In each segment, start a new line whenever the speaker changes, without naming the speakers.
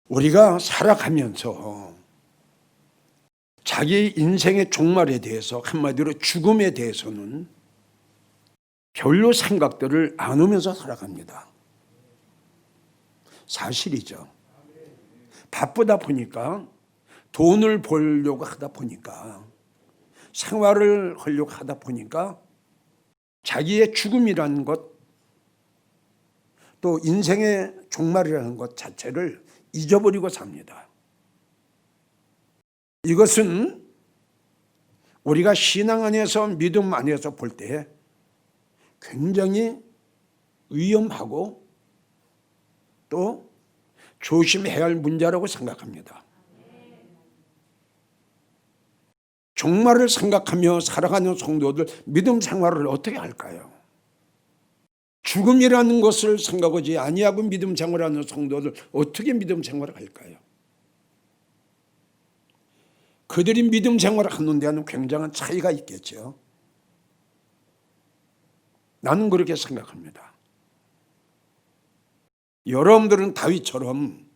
우리가 살아가면서 자기 인생의 종말에 대해서, 한마디로 죽음에 대해서는 별로 생각들을 안 하면서 살아갑니다. 사실이죠. 바쁘다 보니까, 돈을 벌려고 하다 보니까, 생활을 하려고 하다 보니까 자기의 죽음이라는 것, 또 인생의 종말이라는 것 자체를 잊어버리고 삽니다. 이것은 우리가 신앙 안에서, 믿음 안에서 볼 때 굉장히 위험하고 또 조심해야 할 문제라고 생각합니다. 종말을 생각하며 살아가는 성도들, 믿음 생활을 어떻게 할까요? 죽음이라는 것을 생각하지 아니하고 믿음 생활하는 성도들 어떻게 믿음 생활을 할까요? 그들이 믿음 생활을 하는 데는 굉장한 차이가 있겠죠. 나는 그렇게 생각합니다. 여러분들은 다윗처럼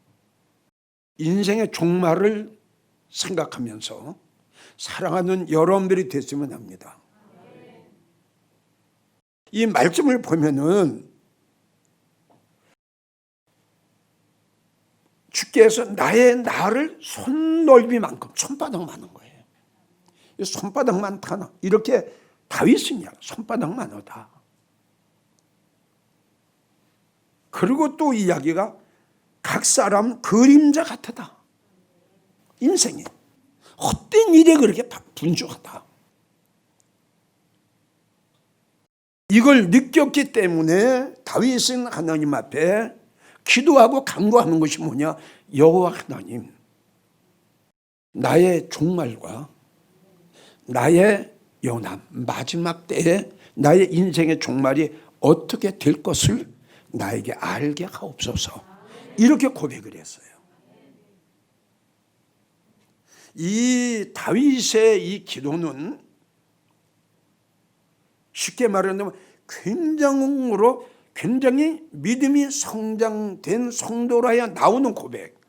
인생의 종말을 생각하면서 사랑하는 여러분들이 됐으면 합니다. 이 말씀을 보면은 주께서 나를 손넓이만큼, 손바닥만한 거예요. 손바닥만 타나 이렇게 다윗은요 손바닥만 하다. 그리고 또 이야기가 각 사람 그림자 같다. 인생이 헛된 일에 그렇게 분주하다. 이걸 느꼈기 때문에 다윗은 하나님 앞에 기도하고 간구하는 것이 뭐냐? 여호와 하나님, 나의 종말과 나의 연암, 마지막 때에 나의 인생의 종말이 어떻게 될 것을 나에게 알게 하옵소서. 이렇게 고백을 했어요. 이 다윗의 이 기도는 쉽게 말하면 굉장히 믿음이 성장된 성도라야 나오는 고백.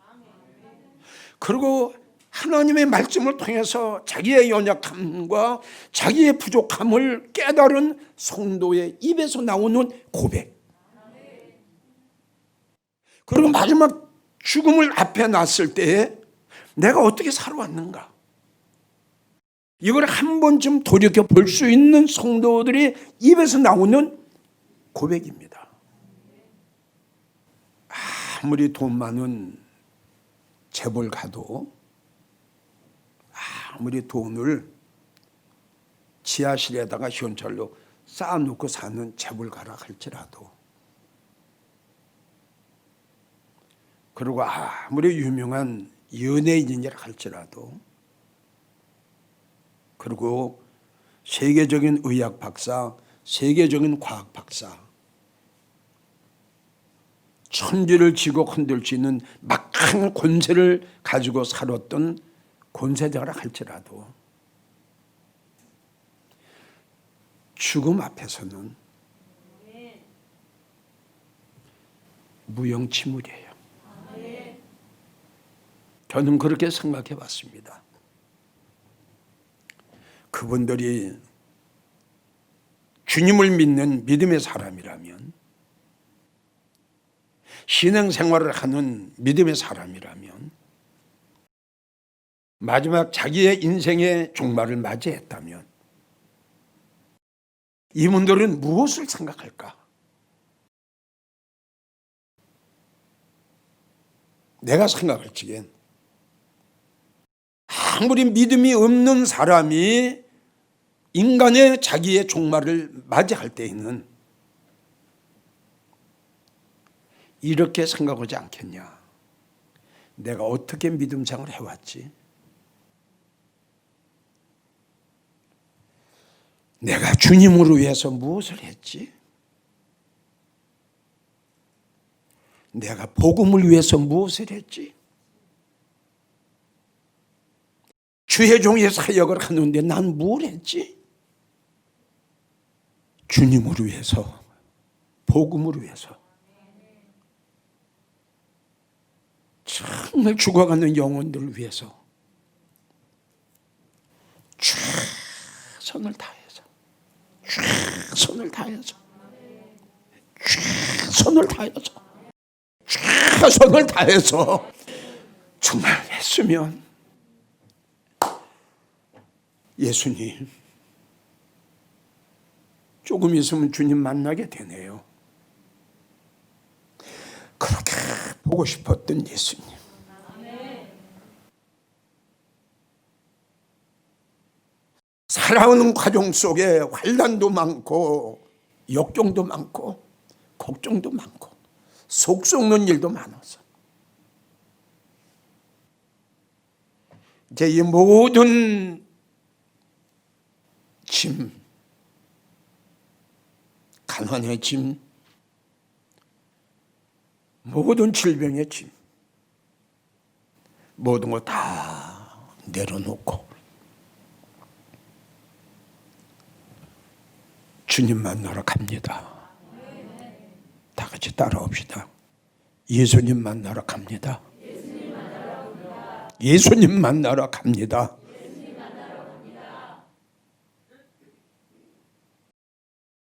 그리고 하나님의 말씀을 통해서 자기의 연약함과 자기의 부족함을 깨달은 성도의 입에서 나오는 고백. 그리고 마지막 죽음을 앞에 놨을 때에 내가 어떻게 살아왔는가? 이걸 한 번쯤 돌이켜 볼 수 있는 성도들이 입에서 나오는 고백입니다. 아무리 돈 많은 재벌가도, 아무리 돈을 지하실에다가 현찰로 쌓아놓고 사는 재벌가라 할지라도, 그리고 아무리 유명한 연예인이라 할지라도, 그리고 세계적인 의학 박사, 세계적인 과학 박사, 천지를 쥐고 흔들 수 있는 막강한 권세를 가지고 살았던 권세자라 할지라도 죽음 앞에서는 무용지물이에요. 저는 그렇게 생각해 봤습니다. 그분들이 주님을 믿는 믿음의 사람이라면, 신앙생활을 하는 믿음의 사람이라면, 마지막 자기의 인생의 종말을 맞이했다면 이분들은 무엇을 생각할까? 내가 생각할 적엔 아무리 믿음이 없는 사람이 인간의 자기의 종말을 맞이할 때에는 이렇게 생각하지 않겠냐? 내가 어떻게 믿음 생활을 해왔지? 내가 주님으로 위해서 무엇을 했지? 내가 복음을 위해서 무엇을 했지? 주의 종의 사역을 하는데 난 뭘 했지? 주님을 위해서, 복음을 위해서. 정말 죽어가는 영혼들을 위해서 최선을 다해서 최선을 다해서 최선을 다해서 최선을 다해서 정말 했으면 예수님 조금 있으면 주님 만나게 되네요. 그렇게 보고 싶었던 예수님. 살아오는 과정 속에 환난도 많고 역경도 많고 걱정도 많고 속 썩는 일도 많아서 이제 이 모든 짐, 가난의 짐, 모든 질병의 짐, 모든 거 다 내려놓고 주님 만나러 갑니다. 다 같이 따라옵시다. 예수님 만나러 갑니다. 예수님 만나러 갑니다.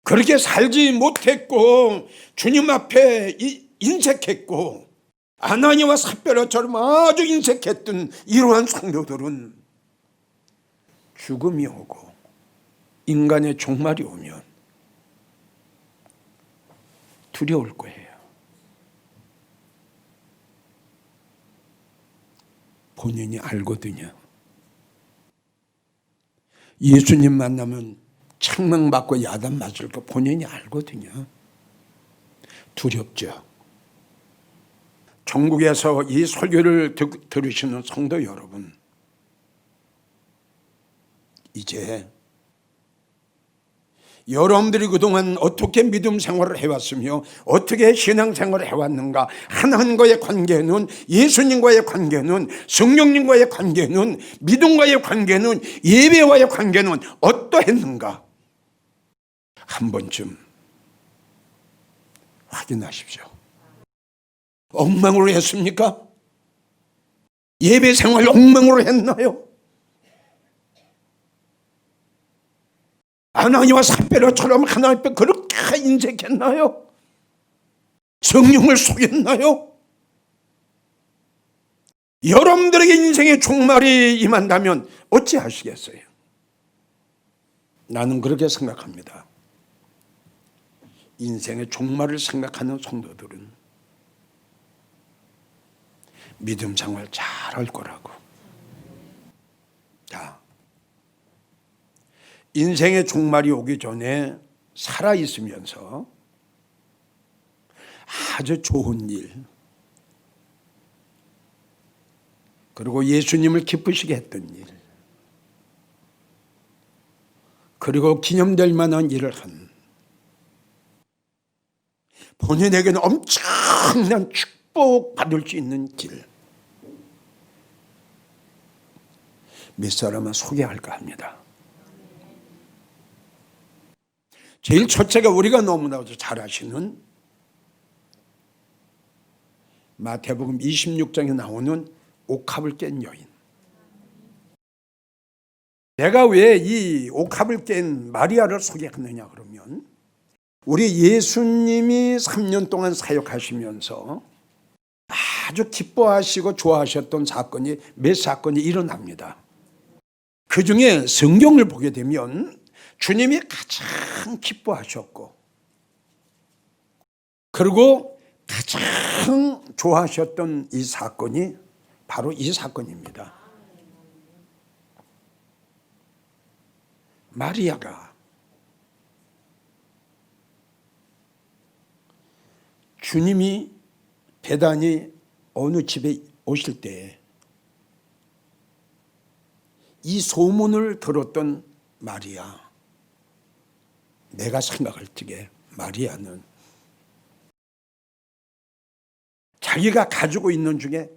그렇게 살지 못했고 주님 앞에 인색했고 아나니와 삽비라처럼 아주 인색했던 이러한 성도들은 죽음이 오고 인간의 종말이 오면 두려울 거예요. 본인이 알거든요. 예수님 만나면 창명받고 야단 맞을 거 본인이 알거든요. 두렵죠. 전국에서 이 설교를 들으시는 성도 여러분, 이제 여러분들이 그동안 어떻게 믿음 생활을 해왔으며 어떻게 신앙 생활을 해왔는가, 하나님과의 관계는, 예수님과의 관계는, 성령님과의 관계는, 믿음과의 관계는, 예배와의 관계는 어떠했는가 한 번쯤 확인하십시오. 엉망으로 했습니까? 예배 생활 엉망으로 했나요? 아나니와 삽비라처럼 하나님 앞에 그렇게 인색했나요? 성령을 속였나요? 여러분들에게 인생의 종말이 임한다면 어찌하시겠어요? 나는 그렇게 생각합니다. 인생의 종말을 생각하는 성도들은 믿음 생활 잘할 거라고. 자, 인생의 종말이 오기 전에 살아있으면서 아주 좋은 일, 그리고 예수님을 기쁘시게 했던 일, 그리고 기념될 만한 일을 한, 본인에게는 엄청난 축복 받을 수 있는 길, 몇 사람은 소개할까 합니다. 제일 첫째가 우리가 너무나도 잘 아시는 마태복음 26장에 나오는 옥합을 깬 여인. 내가 왜 이 옥합을 깬 마리아를 소개하느냐 그러면, 우리 예수님이 3년 동안 사역하시면서 아주 기뻐하시고 좋아하셨던 사건이 몇 사건이 일어납니다. 그 중에 성경을 보게 되면 주님이 가장 기뻐하셨고, 그리고 가장 좋아하셨던 이 사건이 바로 이 사건입니다. 마리아가 주님이 베다니 어느 집에 오실 때 이 소문을 들었던 마리아, 내가 생각할 적에 마리아는 자기가 가지고 있는 중에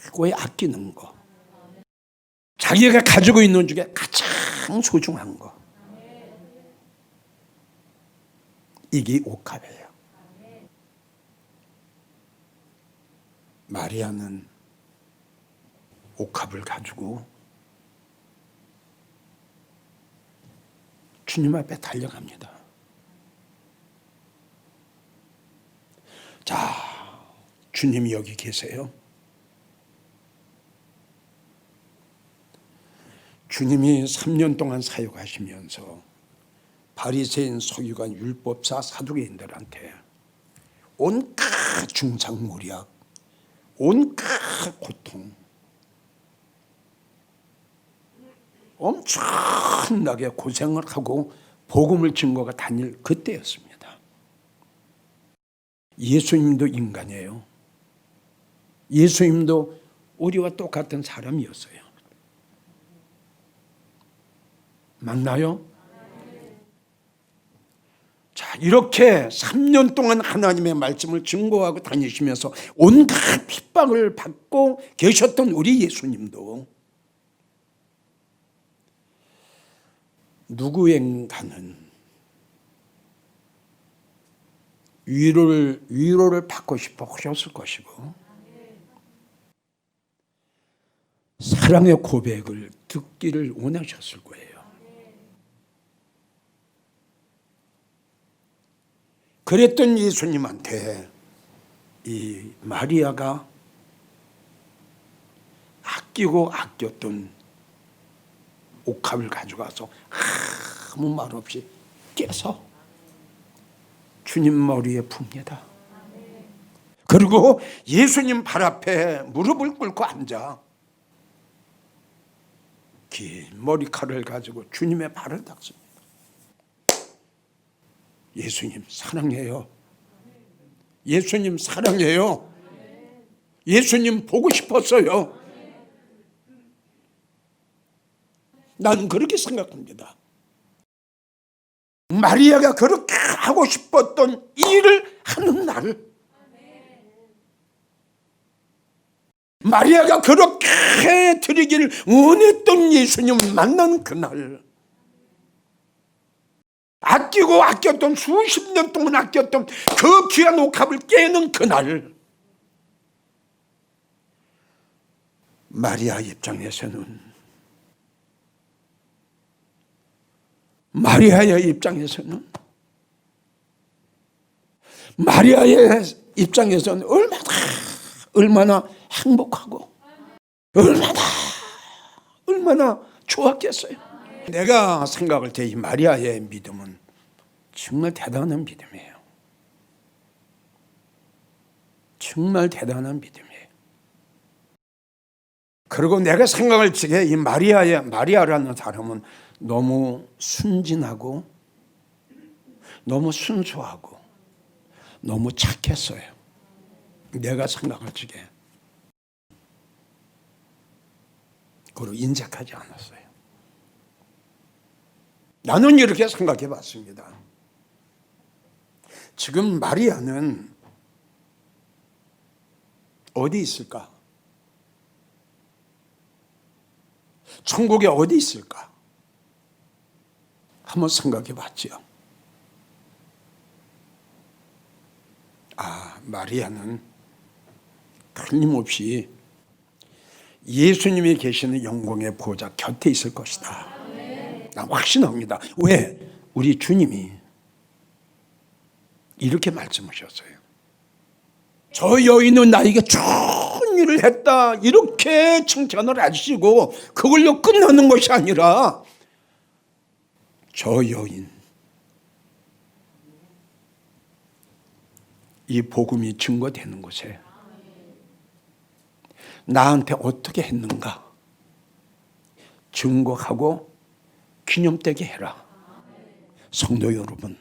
최고의 아끼는 거, 자기가 가지고 있는 중에 가장 소중한 거, 이게 옥합이에요. 마리아는 옥합을 가지고 주님 앞에 달려갑니다. 자, 주님이 여기 계세요. 주님이 3년 동안 사역하시면서 바리새인, 서기관, 율법사, 사두개인들한테 온갖 중상모략, 온갖 고통, 엄청나게 고생을 하고 복음을 증거가 다닐 그때였습니다. 예수님도 인간이에요. 예수님도 우리와 똑같은 사람이었어요. 맞나요? 자, 이렇게 3년 동안 하나님의 말씀을 증거하고 다니시면서 온갖 핍박을 받고 계셨던 우리 예수님도 누구인가는 위로를 받고 싶어 하셨을 것이고 사랑의 고백을 듣기를 원하셨을 거예요. 그랬던 예수님한테 이 마리아가 아끼고 아꼈던 옥합을 가져가서 아무 말 없이 깨서 주님 머리에 풉니다. 그리고 예수님 발 앞에 무릎을 꿇고 앉아 긴 머리칼을 가지고 주님의 발을 닦습니다. 예수님 사랑해요. 예수님 사랑해요. 예수님 보고 싶었어요. 나는 그렇게 생각합니다. 마리아가 그렇게 하고 싶었던 일을 하는 날, 마리아가 그렇게 드리기를 원했던 예수님 만난 그날, 아끼고 아꼈던 수십 년 동안 아꼈던 그 귀한 옥합을 깨는 그날, 마리아 입장에서는 마리아의 입장에서는 얼마나 행복하고 얼마나 좋았겠어요. 내가 생각할 때 이 마리아의 믿음은 정말 대단한 믿음이에요. 정말 대단한 믿음이에요. 그리고 내가 생각할 적에 이 마리아라는 사람은 너무 순진하고 너무 순수하고 너무 착했어요. 내가 생각할 적에. 그리고 인색하지 않았어요. 나는 이렇게 생각해 봤습니다. 지금 마리아는 어디 있을까? 천국에 어디 있을까? 한번 생각해 봤지요. 마리아는 틀림없이 예수님이 계시는 영광의 보좌 곁에 있을 것이다. 난 확신합니다. 왜? 우리 주님이 이렇게 말씀하셨어요. 저 여인은 나에게 좋은 일을 했다, 이렇게 칭찬을 하시고 그걸로 끝나는 것이 아니라 저 여인, 이 복음이 증거되는 곳에 나한테 어떻게 했는가 증거하고 기념되게 해라. 성도 여러분,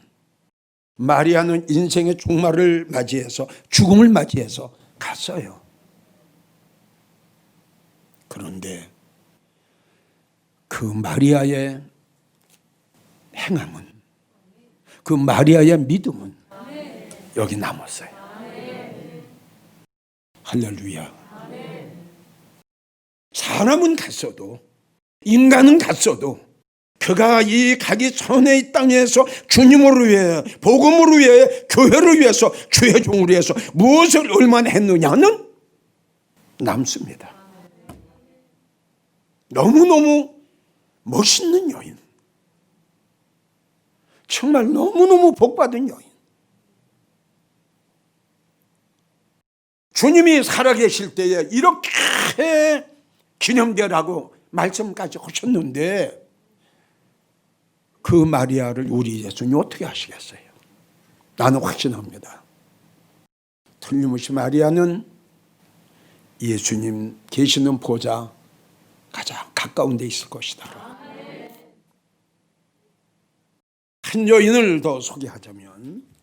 마리아는 인생의 종말을 맞이해서 죽음을 맞이해서 갔어요. 그런데 그 마리아의 행함은, 그 마리아의 믿음은 여기 남았어요. 할렐루야. 사람은 갔어도, 인간은 갔어도 그가 이 가기 전에 이 땅에서 주님을 위해, 복음을 위해, 교회를 위해서, 주의 종을 위해서 무엇을 얼마나 했느냐는 남습니다. 너무너무 멋있는 여인, 정말 너무너무 복받은 여인. 주님이 살아계실 때에 이렇게 기념대라고 말씀까지 하셨는데 그 마리아를 우리 예수님 어떻게 하시겠어요? 나는 확신합니다. 틀림없이 마리아는 예수님 계시는 보좌 가장 가까운 데 있을 것이다. 한 여인을 더 소개하자면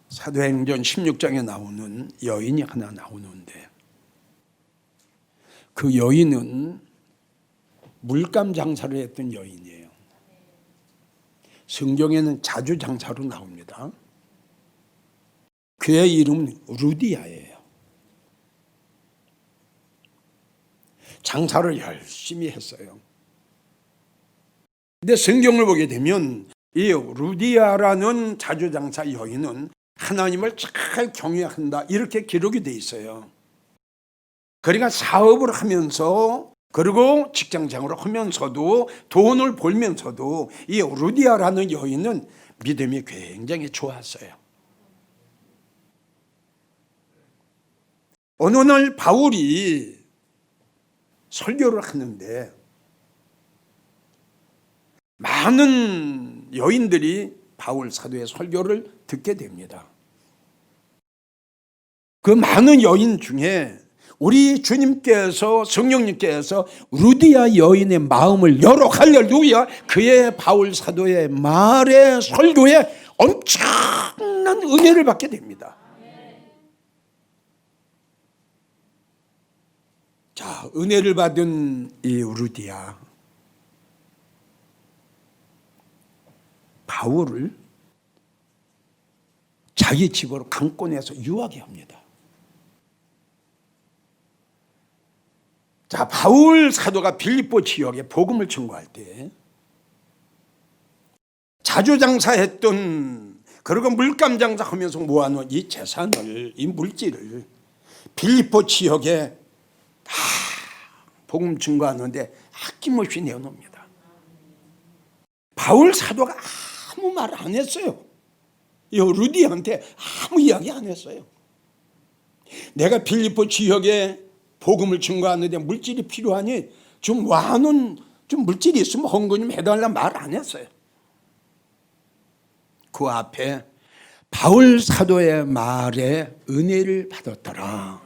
사도행전 16장에 나오는 여인이 하나 나오는데 그 여인은 물감 장사를 했던 여인이에요. 성경에는 자주 장사로 나옵니다. 그의 이름은 루디아예요. 장사를 열심히 했어요. 근데 성경을 보게 되면 이 루디아라는 자주장사 여인은 하나님을 잘 경외한다 이렇게 기록이 돼 있어요. 그러니까 사업을 하면서 그리고 직장생활을 하면서도 돈을 벌면서도 이 루디아라는 여인은 믿음이 굉장히 좋았어요. 어느 날 바울이 설교를 하는데 많은 여인들이 바울 사도의 설교를 듣게 됩니다. 그 많은 여인 중에 우리 주님께서 성령님께서 루디아 여인의 마음을 열어 할렐루야 그의 바울 사도의 말에 설교에 엄청난 은혜를 받게 됩니다. 자, 은혜를 받은 이 루디아 바울을 자기 집으로 강권해서 유하게 합니다. 자, 바울 사도가 빌립보 지역에 복음을 전거할 때 자주 장사했던 그리고 물감 장사하면서 모아놓은 이 재산을 이 물질을 빌립보 지역에 다 복음 증거하는데 아낌없이 내어놓습니다. 바울 사도가 아무 말 안 했어요. 이 루디아한테 아무 이야기 안 했어요. 내가 빌립보 지역에 복음을 증거하는데 물질이 필요하니 좀 와는 좀 물질이 있으면 헌금 좀 해달라 말 안 했어요. 그 앞에 바울 사도의 말에 은혜를 받았더라.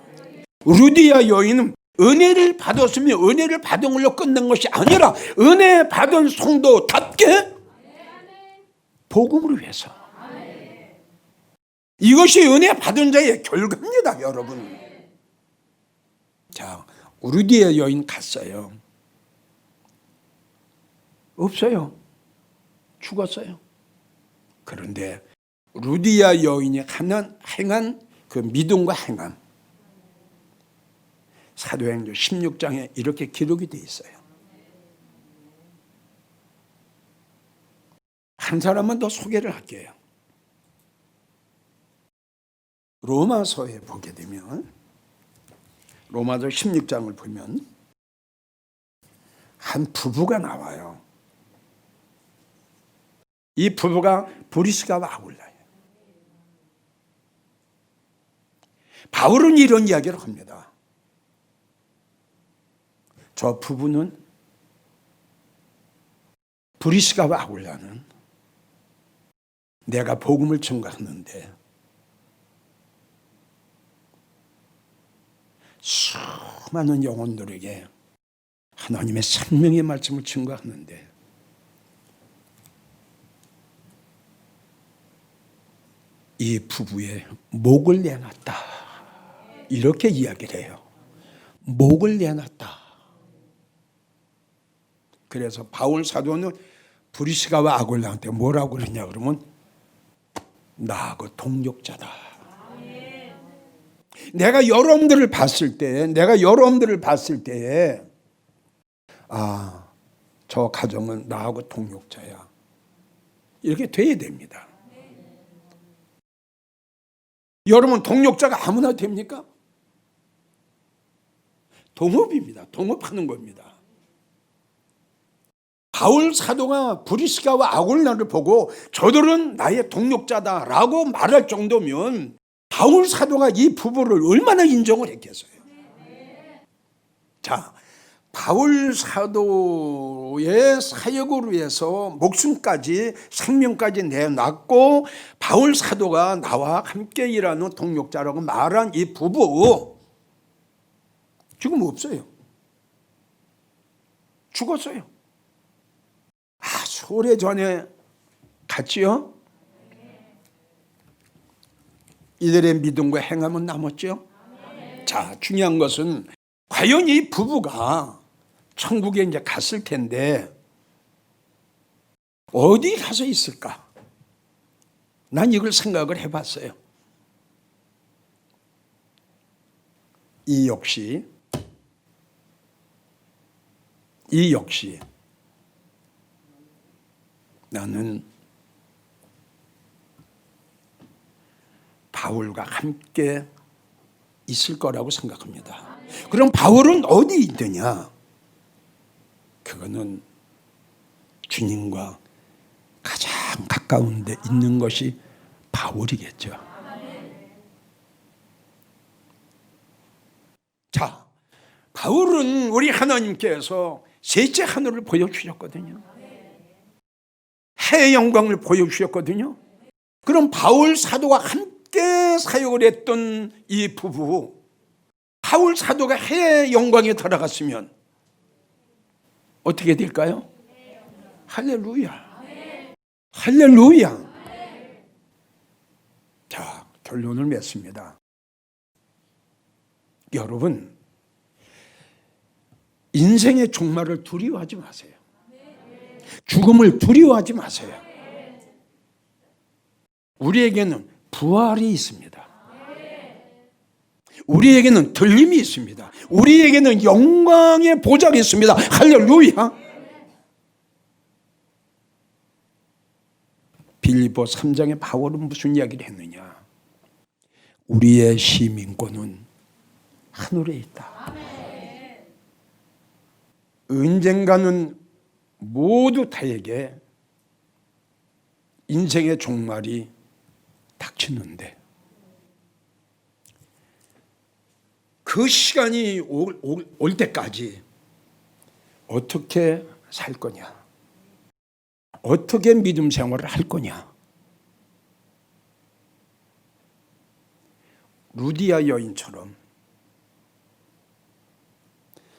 루디아 여인은 은혜를 받았으면 은혜를 받은 걸로 끝난 것이 아니라 은혜 받은 성도답게 복음을 위해서. 이것이 은혜 받은 자의 결과입니다, 여러분. 자, 루디아 여인 갔어요. 없어요. 죽었어요. 그런데 루디아 여인이 행한 그 믿음과 행함 사도행전 16장에 이렇게 기록이 되어 있어요. 한 사람만 더 소개를 할게요. 로마서에 보게 되면 로마서 16장을 보면 한 부부가 나와요. 이 부부가 브리스가와 아굴라예요. 바울은 이런 이야기를 합니다. 저 부부는 브리스가와 아굴라는 내가 복음을 전가하는데 수많은 영혼들에게 하나님의 생명의 말씀을 증거하는데 이 부부의 목을 내놨다. 이렇게 이야기를 해요. 목을 내놨다. 그래서 바울 사도는 브리스가와 아굴라한테 뭐라고 그러냐 그러면 나하고 동력자다. 내가 여러분들을 봤을 때 저 가정은 나하고 동력자야. 이렇게 돼야 됩니다. 여러분, 동역자가 아무나 됩니까? 동업입니다. 동업하는 겁니다. 바울 사도가 브리스가와 아굴라를 보고 저들은 나의 동역자다라고 말할 정도면 바울 사도가 이 부부를 얼마나 인정을 했겠어요. 자, 바울 사도의 사역을 위해서 목숨까지, 생명까지 내놨고 바울 사도가 나와 함께 일하는 동역자라고 말한 이 부부, 지금 없어요. 죽었어요. 아주 오래전에 갔지요. 이들의 믿음과 행함은 남았죠. 자, 중요한 것은 과연 이 부부가 천국에 이제 갔을 텐데 어디 가서 있을까? 난 이걸 생각을 해봤어요. 이 역시 나는 바울과 함께 있을 거라고 생각합니다. 그럼 바울은 어디 있느냐? 그거는 주님과 가장 가까운 데 있는 것이 바울이겠죠. 자, 바울은 우리 하나님께서 셋째 하늘을 보여주셨거든요. 해의 영광을 보여주셨거든요. 그럼 바울 사도가 함께 사역을 했던 이 부부, 바울 사도가 해의 영광에 들어갔으면 어떻게 될까요? 할렐루야. 할렐루야. 자, 결론을 맺습니다. 여러분, 인생의 종말을 두려워하지 마세요. 죽음을 두려워하지 마세요. 우리에게는 부활이 있습니다. 우리에게는 들림이 있습니다. 우리에게는 영광의 보장이 있습니다. 할렐루야. 빌립보 3장에 바울은 무슨 이야기를 했느냐? 우리의 시민권은 하늘에 있다. 언젠가는 모두 다에게 인생의 종말이 닥치는데 그 시간이 올 때까지 어떻게 살 거냐? 어떻게 믿음 생활을 할 거냐? 루디아 여인처럼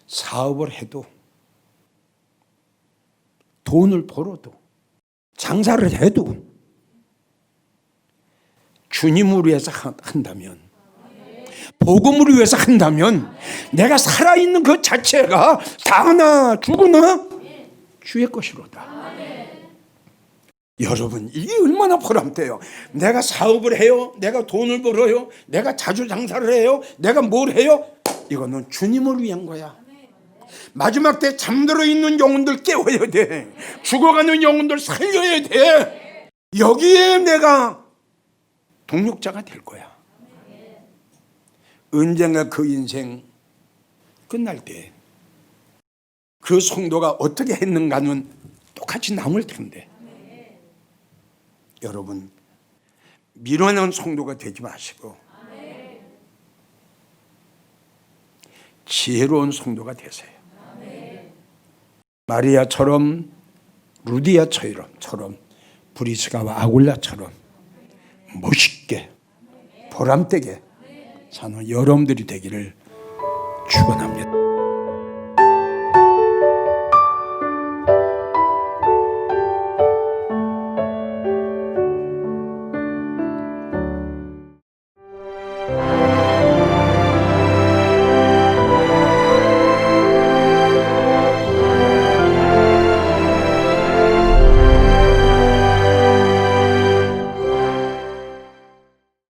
사업을 해도 돈을 벌어도 장사를 해도 주님을 위해서 한다면, 복음을 위해서 한다면 내가 살아있는 그 자체가 다나 죽으나 주의 것이로다. 여러분, 이게 얼마나 보람돼요. 내가 사업을 해요, 내가 돈을 벌어요, 내가 자주 장사를 해요, 내가 뭘 해요, 이거는 주님을 위한 거야. 마지막 때 잠들어 있는 영혼들 깨워야 돼. 죽어가는 영혼들 살려야 돼. 여기에 내가 동력자가 될 거야. 언젠가 그 인생 끝날 때 그 성도가 어떻게 했는가는 똑같이 남을 텐데, 여러분, 미련한 성도가 되지 마시고 지혜로운 성도가 되세요. 마리아처럼, 루디아처럼, 브리스가와 아굴라처럼 멋있게 보람되게 사는 여러분들이 되기를 축원합니다.